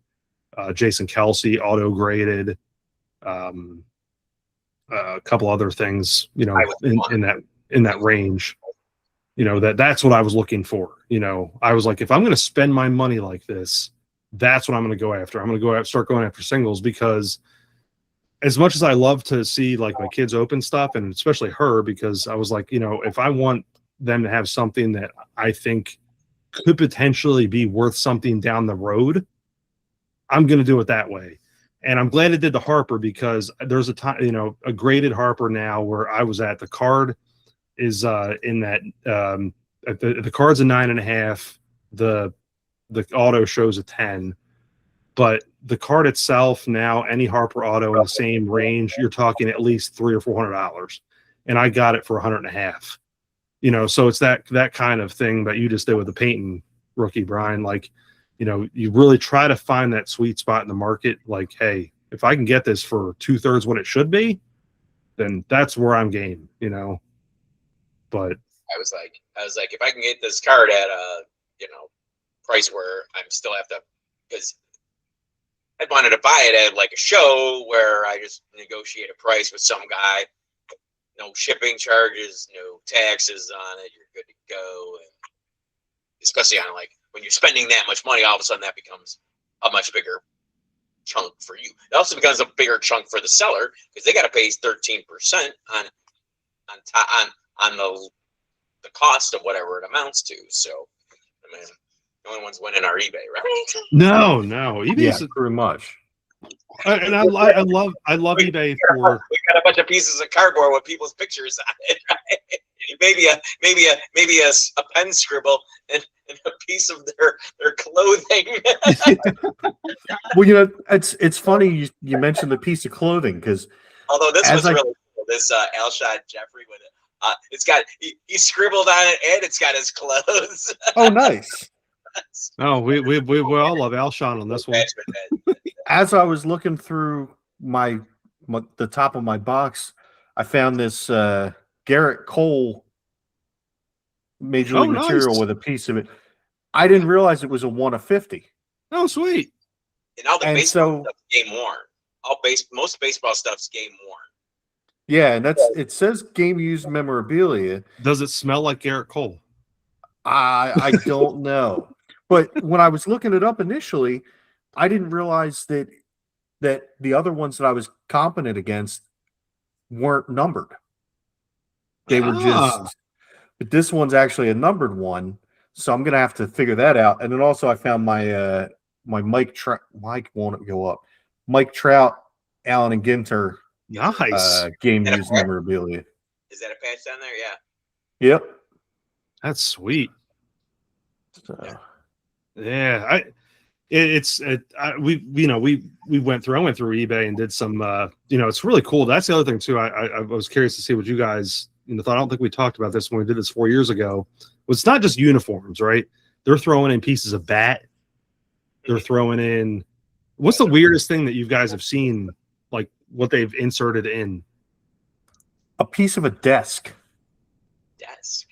Speaker 1: Jason Kelsey auto graded, a couple other things, in that range. That's what I was looking for. I was like, if I'm going to spend my money like this, that's what I'm going to go after. I'm going to start going after singles, because as much as I love to see like my kids open stuff, and especially her, because I was like, if I want them to have something that I think could potentially be worth something down the road, I'm going to do it that way. And I'm glad it did the Harper, because there's a time, a graded Harper now where I was at, the card is in that the card's a 9.5. The auto shows a 10. But the card itself now, any Harper Auto in the same range, you're talking at least $300 or $400, and I got it for $150. You know, so it's that kind of thing that you just did with the Payton rookie, Brian. Like, you know, you really try to find that sweet spot in the market. Like, hey, if I can get this for 2/3 what it should be, then that's where I'm game. You know, but
Speaker 3: I was like, if I can get this card at a, you know, price where I'm still have to, because I wanted to buy it at like a show where I just negotiate a price with some guy, no shipping charges, no taxes on it, you're good to go. And especially on like when you're spending that much money, all of a sudden that becomes a much bigger chunk for you. It also becomes a bigger chunk for the seller because they got to pay 13% on the cost of whatever it amounts to. So, I mean, the only ones winning are eBay, right?
Speaker 1: no, eBay's
Speaker 2: pretty much.
Speaker 1: and I love eBay for.
Speaker 3: We got a bunch of pieces of cardboard with people's pictures on it, right? Maybe a pen scribble and a piece of their clothing.
Speaker 2: Well, you know, it's funny you mentioned the piece of clothing because
Speaker 3: although this was really cool, this Alshon Jeffrey with it. It's got he scribbled on it and it's got his clothes.
Speaker 2: Oh, nice.
Speaker 1: Oh, we all love Alshon on this one.
Speaker 2: As I was looking through the top of my box, I found this Garrett Cole Major League material with a piece of it. I didn't realize it was a 1 of 50.
Speaker 1: Oh, sweet.
Speaker 3: And all the baseball stuff's game worn. Most baseball stuff's game worn.
Speaker 2: Yeah, and it says game used memorabilia.
Speaker 1: Does it smell like Garrett Cole?
Speaker 2: I don't know. But when I was looking it up initially, I didn't realize that the other ones that I was competent against weren't numbered. They were just, but this one's actually a numbered one, so I'm gonna have to figure that out. And then also I found my Mike won't go up. Mike Trout, Allen and Ginter,
Speaker 1: nice
Speaker 2: game used memorabilia.
Speaker 3: Is that a patch down there? Yeah.
Speaker 2: Yep.
Speaker 1: That's sweet.
Speaker 2: So.
Speaker 1: Yeah, we went through eBay and did some it's really cool. That's the other thing too. I was curious to see what you guys thought. I don't think we talked about this when we did this 4 years ago. Well, it's not just uniforms, right? They're throwing in pieces of bat. They're throwing in what's the weirdest thing that you guys have seen, like what they've inserted in?
Speaker 2: A piece of a desk.
Speaker 3: Desk.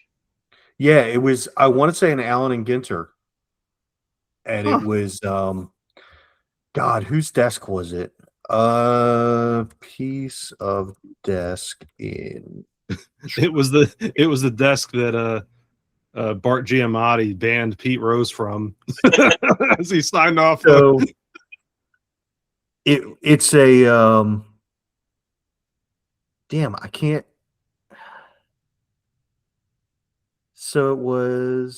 Speaker 2: Yeah, it was, I want to say an Allen and Ginter. And it was God, whose desk was it? A piece of desk in
Speaker 1: it was the desk that Bart Giamatti banned Pete Rose from as he signed off.
Speaker 2: So it's a damn, I can't. So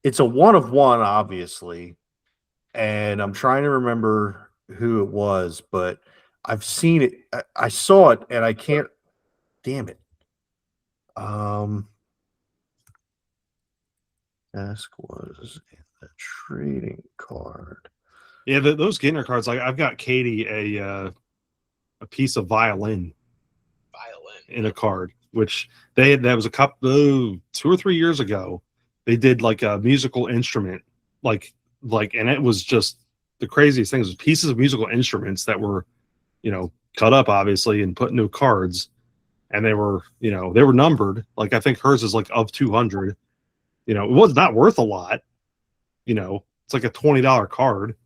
Speaker 2: it's a 1 of 1, obviously, and I'm trying to remember who it was, but I've seen it. I saw it, and I can't. Damn it. Desk was in the trading card.
Speaker 1: Yeah, those Ginter cards. Like I've got Katie a piece of violin in a card, which that was a couple 2 or 3 years ago. They did like a musical instrument, like, and it was just the craziest things. It was pieces of musical instruments that were, cut up obviously and put into cards, and they were numbered. Like I think hers is like of 200. It was not worth a lot. It's like a $20 card,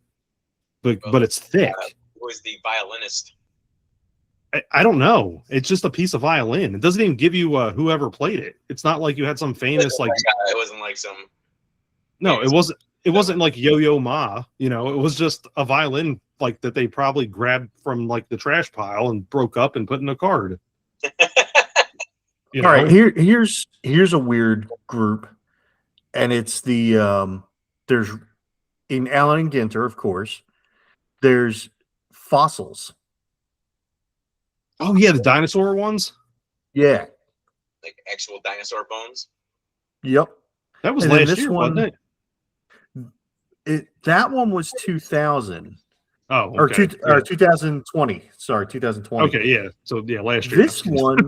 Speaker 1: but it's thick.
Speaker 3: Who is the violinist?
Speaker 1: I don't know. It's just a piece of violin. It doesn't even give you whoever played it. It's not like you had some famous like.
Speaker 3: It wasn't like some.
Speaker 1: No, it wasn't. It wasn't like Yo-Yo Ma. It was just a violin like that they probably grabbed from like the trash pile and broke up and put in a card.
Speaker 2: All right, here's a weird group, and it's the there's in Allen and Ginter, of course. There's fossils.
Speaker 1: Oh yeah, the dinosaur ones.
Speaker 2: Yeah,
Speaker 3: like actual dinosaur bones.
Speaker 2: Yep,
Speaker 1: that was last year, wasn't it?
Speaker 2: That one was 2000
Speaker 1: Oh,
Speaker 2: or
Speaker 1: okay.
Speaker 2: 2020. Sorry, 2020.
Speaker 1: Okay, yeah. So yeah, last year.
Speaker 2: This one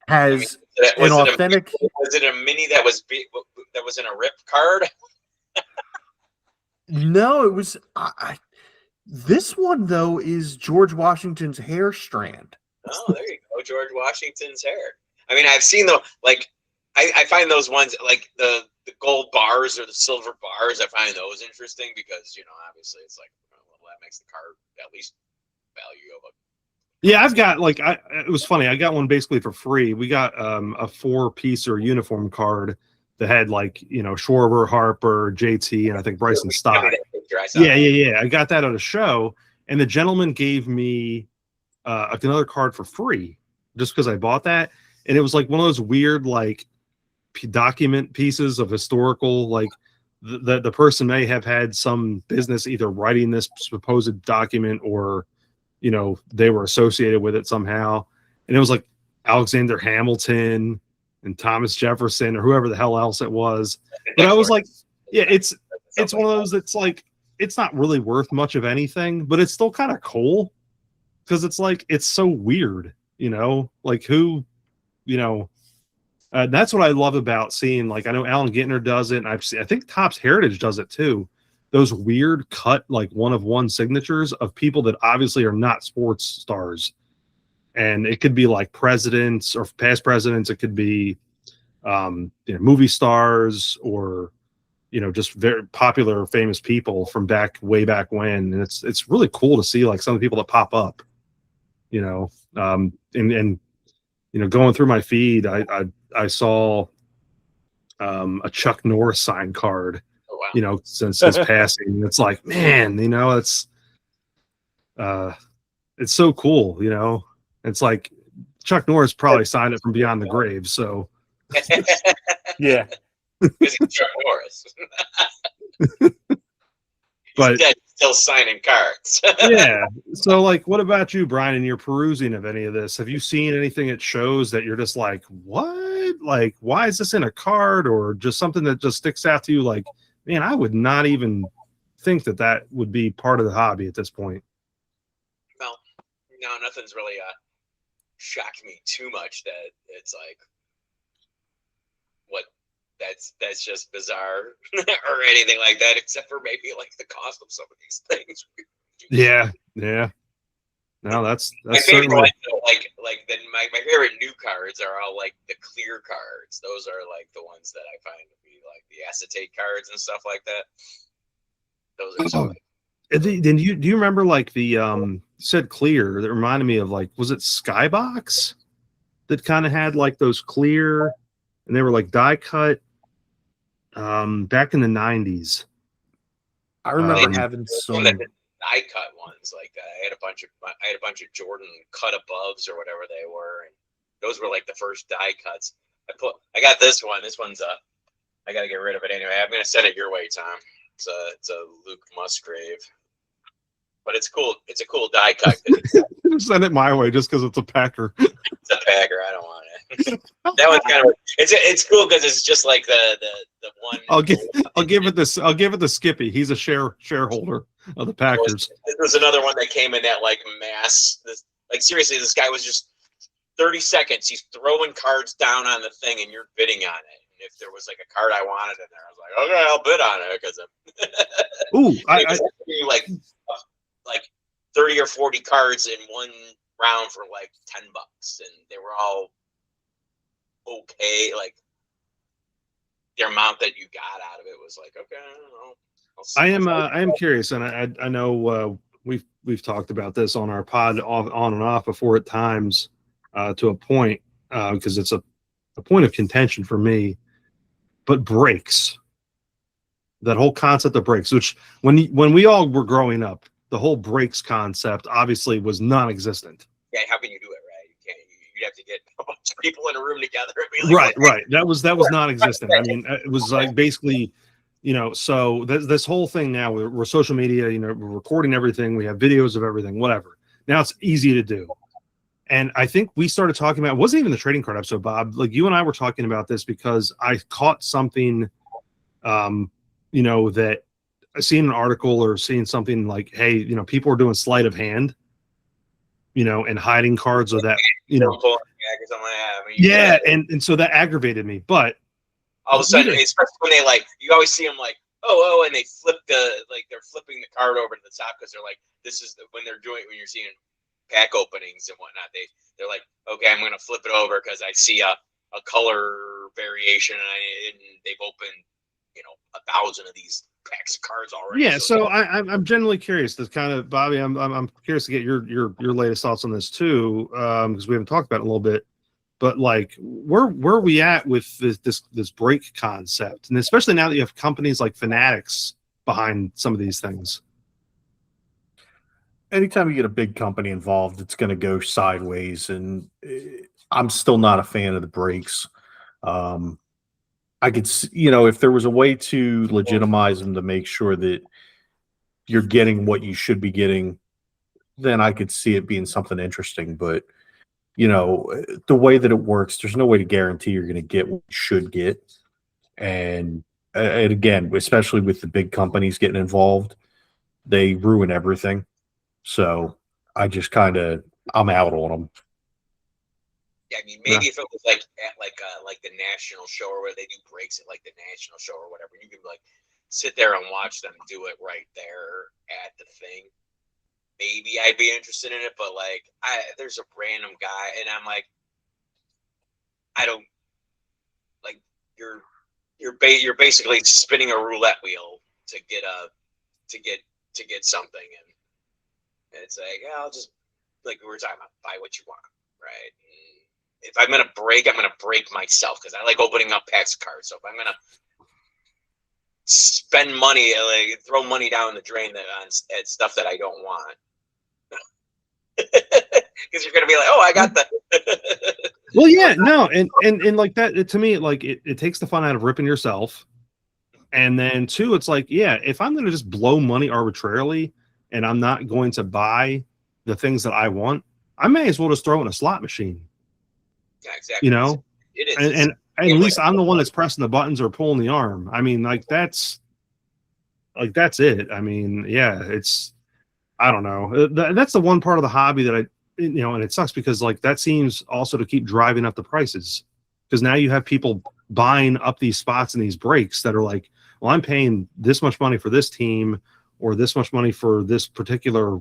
Speaker 2: has an authentic.
Speaker 3: Was it a mini that was in a rip card?
Speaker 2: No, it was. This one though is George Washington's hair strand.
Speaker 3: Oh, there you go, George Washington's hair. I mean, I've seen I find those ones like the gold bars or the silver bars. I find those interesting because obviously it's like, well, that makes the card at least value of it.
Speaker 1: Yeah, I've got it was funny. I got one basically for free. We got a 4-piece or uniform card that had Schwarber, Harper, JT, and I think Bryson Stott. Yeah. I got that at a show, and the gentleman gave me another card for free just because I bought that, and it was like one of those weird document pieces of historical the person may have had some business either writing this supposed document or they were associated with it somehow, and it was like Alexander Hamilton and Thomas Jefferson or whoever the hell else it was. But I was like, yeah, it's one of those that's like, it's not really worth much of anything, but it's still kind of cool because it's like, it's so weird, like who, that's what I love about seeing, I know Alan Gittner does it, and I think Topps Heritage does it too. Those weird cut, one-of-one signatures of people that obviously are not sports stars. And it could be like presidents or past presidents. It could be movie stars or, just very popular, famous people from way back when. And it's really cool to see some of the people that pop up, and going through my feed, I saw a Chuck Norris signed card.
Speaker 3: Oh, wow.
Speaker 1: Since his passing. It's like, man, it's so cool, It's like Chuck Norris probably signed it from beyond the grave. So
Speaker 2: yeah,
Speaker 3: because he's Chuck Norris.
Speaker 1: But
Speaker 3: he's dead, still signing cards.
Speaker 1: Yeah. So what about you, Brian, in your perusing of any of this? Have you seen anything that shows that you're just like, what? Why is this in a card, or just something that just sticks out to you? Like, man, I would not even think that would be part of the hobby at this point.
Speaker 3: Well, no, nothing's really shocked me too much that it's like, what, that's just bizarre or anything like that, except for maybe the cost of some of these things.
Speaker 1: Yeah. No, that's
Speaker 3: my favorite one, my favorite new cards are all the clear cards. Those are the ones that I find to be the acetate cards and stuff like that. Those are
Speaker 1: Then do you remember the said clear that reminded me of was it Skybox that kind of had those clear, and they were die cut back in the 90s.
Speaker 2: I remember having some
Speaker 3: die cut ones like that. I had a bunch of Jordan cut aboves or whatever they were, and those were the first die cuts. I got this one. This one's I got to get rid of it anyway. I'm gonna send it your way, Tom. It's a Luke Musgrave, but it's cool. It's a cool die cut.
Speaker 1: Send it my way just because it's a Packer.
Speaker 3: It's a Packer. I don't want it. That one's kind of it's cool because it's just the one.
Speaker 1: I'll give it this. I'll give it to Skippy. He's a shareholder of the Packers.
Speaker 3: This was another one that came in that mass. Seriously, this guy was just 30 seconds. He's throwing cards down on the thing, and you're bidding on it. And if there was a card I wanted in there, I was like, okay, I'll bid on it because I 30 or 40 cards in one round for $10, and they were all okay. The amount that you got out of it was okay, I don't know.
Speaker 1: I am curious, and I know we've talked about this on our pod on and off before at times to a point because it's a point of contention for me. But breaks, that whole concept of breaks, which when we all were growing up, the whole breaks concept obviously was non-existent.
Speaker 3: Yeah, how can you do it, right? You can't. You'd have to get a bunch of people in a room together. And be
Speaker 1: Right. That was non-existent. I mean, it was basically, so this whole thing now, we're social media, we're recording everything, we have videos of everything, whatever. Now it's easy to do. And I think we started talking about, it wasn't even the trading card episode, Bob. You and I were talking about this because I caught something, that seen an article or seen something like, hey, you know, people are doing sleight of hand, you know, and hiding cards so that, you know, yeah, and so that aggravated me. But
Speaker 3: all of a sudden, especially when they like, you always see them like, oh, and they flip they're flipping the card over to the top because they're like, this is when you're seeing pack openings and whatnot. They're like, okay, I'm gonna flip it over because I see a color variation and they've opened, you know, 1,000 of these packs of cards already.
Speaker 1: Yeah, so I'm genuinely curious. This kind of Bobby, I'm curious to get your latest thoughts on this too, because we haven't talked about it a little bit. But like, where are we at with this break concept, and especially now that you have companies like Fanatics behind some of these things?
Speaker 2: Anytime you get a big company involved, it's going to go sideways, and I'm still not a fan of the breaks. I could, you know, if there was a way to legitimize them to make sure that you're getting what you should be getting, then I could see it being something interesting. But, you know, the way that it works, there's no way to guarantee you're going to get what you should get. And again, especially with the big companies getting involved, they ruin everything. So I just I'm out on them.
Speaker 3: Yeah, I mean, maybe if it was like at like the national show or where they do breaks at like the national show or whatever, you can like sit there and watch them do it right there at the thing. Maybe I'd be interested in it, but like there's a random guy, and I'm like, I don't like you're basically spinning a roulette wheel to get something, and it's like, yeah, I'll just, like we were talking about, buy what you want, right? And if I'm gonna break myself because I like opening up packs of cards. So if I'm gonna spend money, like throw money down the drain at stuff that I don't want, because you're gonna be like, oh, I got the.
Speaker 1: Well, yeah, no, and like that, to me, like it takes the fun out of ripping yourself. And then two, it's like, yeah, if I'm gonna just blow money arbitrarily and I'm not going to buy the things that I want, I may as well just throw in a slot machine.
Speaker 3: Yeah, exactly.
Speaker 1: You know,
Speaker 3: it is.
Speaker 1: And at least I'm the one that's pressing the buttons or pulling the arm. I mean, that's it. I mean, yeah, I don't know. That's the one part of the hobby that you know, and it sucks because like that seems also to keep driving up the prices, because now you have people buying up these spots in these breaks that are like, well, I'm paying this much money for this team or this much money for this particular,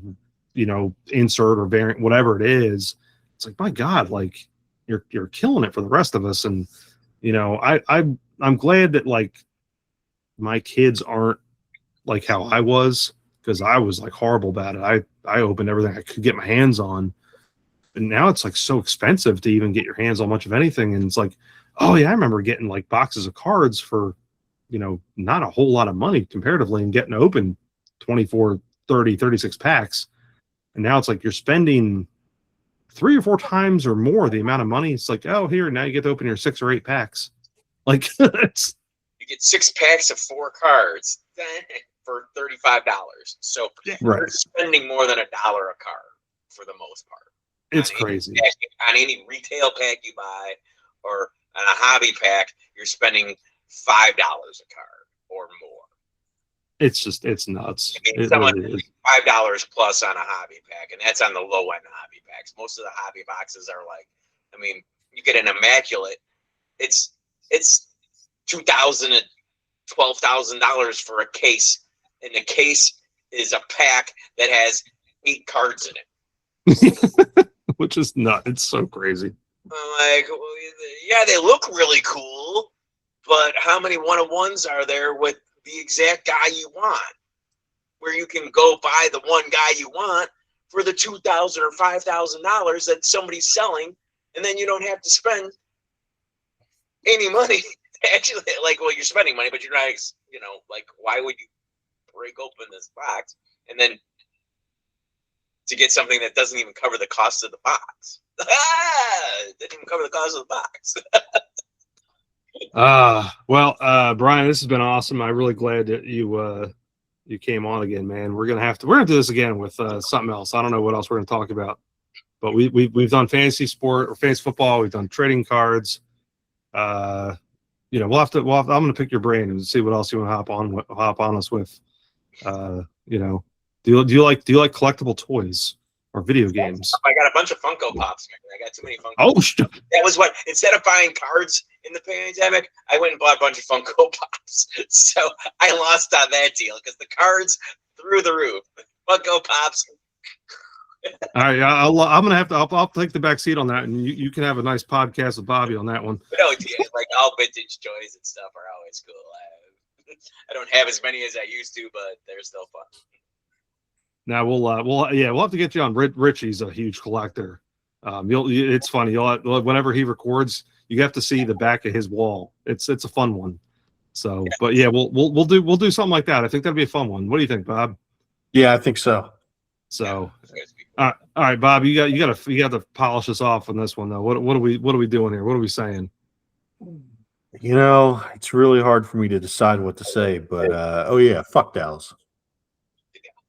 Speaker 1: you know, insert or variant, whatever it is. It's like, my God, like you're killing it for the rest of us. And, you know, I'm glad that like my kids aren't like how I was, because I was like horrible about it. I opened everything I could get my hands on. And now it's like so expensive to even get your hands on much of anything. And it's like, oh yeah, I remember getting like boxes of cards for, you know, not a whole lot of money comparatively, and getting open 24, 30, 36 packs. And now it's like you're spending 3 or 4 times or more the amount of money. It's like, oh, here, now you get to open your 6 or 8 packs. Like, it's,
Speaker 3: you get 6 packs of 4 cards for $35. So you're spending more than $1 a card for the most part.
Speaker 1: It's crazy.
Speaker 3: On any retail pack you buy or on a hobby pack, you're spending $5 a card or more.
Speaker 1: It's just, it's nuts.
Speaker 3: I mean, really $5 plus on a hobby pack, and that's on the low end hobby packs. Most of the hobby boxes are like, I mean, you get an immaculate, it's $2,000 and $12,000 for a case, and the case is a pack that has 8 cards in it.
Speaker 1: Which is nuts. It's so crazy.
Speaker 3: I'm like, well, yeah, they look really cool, but how many one-of-ones are there with the exact guy you want, where you can go buy the one guy you want for the $2,000 or $5,000 that somebody's selling, and then you don't have to spend any money. Actually, like, well, you're spending money, but you're not, you know, like, why would you break open this box and then to get something that doesn't even cover the cost of the box? It didn't even cover the cost of the box.
Speaker 1: Well, Brian, this has been awesome. I'm really glad that you came on again, man. We're gonna do this again with something else. I don't know what else we're gonna talk about, but we've done fantasy sport or fantasy football. We've done trading cards. You know, I'm gonna pick your brain and see what else you want to hop on us with. You know, do you like collectible toys or video games?
Speaker 3: I got a bunch of Funko Pops, man. I got too many Funko.
Speaker 1: Oh,
Speaker 3: that was what. Instead of buying cards in the pandemic, I went and bought a bunch of Funko Pops. So I lost on that deal because the cards through the roof. Funko Pops.
Speaker 1: All right, I'm gonna have to. I'll take the back seat on that, and you can have a nice podcast with Bobby on that one.
Speaker 3: But no, like all vintage toys and stuff are always cool. I don't have as many as I used to, but they're still fun.
Speaker 1: Now we'll have to get you on. Richie's a huge collector. It's funny. Whenever he records, you have to see the back of his wall. It's a fun one. So, yeah. But yeah, we'll do something like that. I think that'd be a fun one. What do you think, Bob?
Speaker 2: Yeah, I think so.
Speaker 1: So, all right, Bob, you got to polish us off on this one though. What are we doing here? What are we saying?
Speaker 2: You know, it's really hard for me to decide what to say, but oh yeah, fuck Dallas.